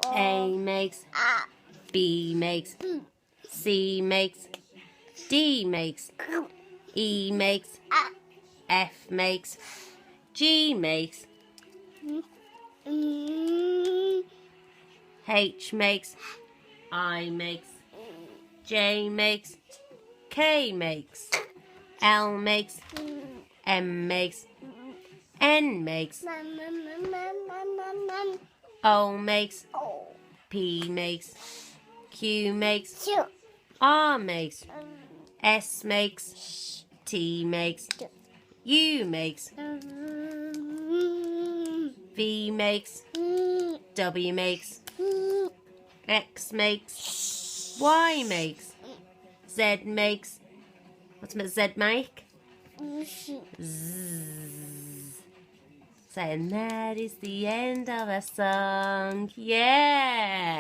A makes, B makes, C makes, D makes, E makes, F makes, G makes, H makes, I makes, J makes, K makes, L makes, M makes, N makes, O makes, P makes, Q makes, R makes, S makes, T makes, U makes, V makes, W makes, X makes, Y makes, Z makes. What's Z make? Zzz. And that is the end of our song. Yeah.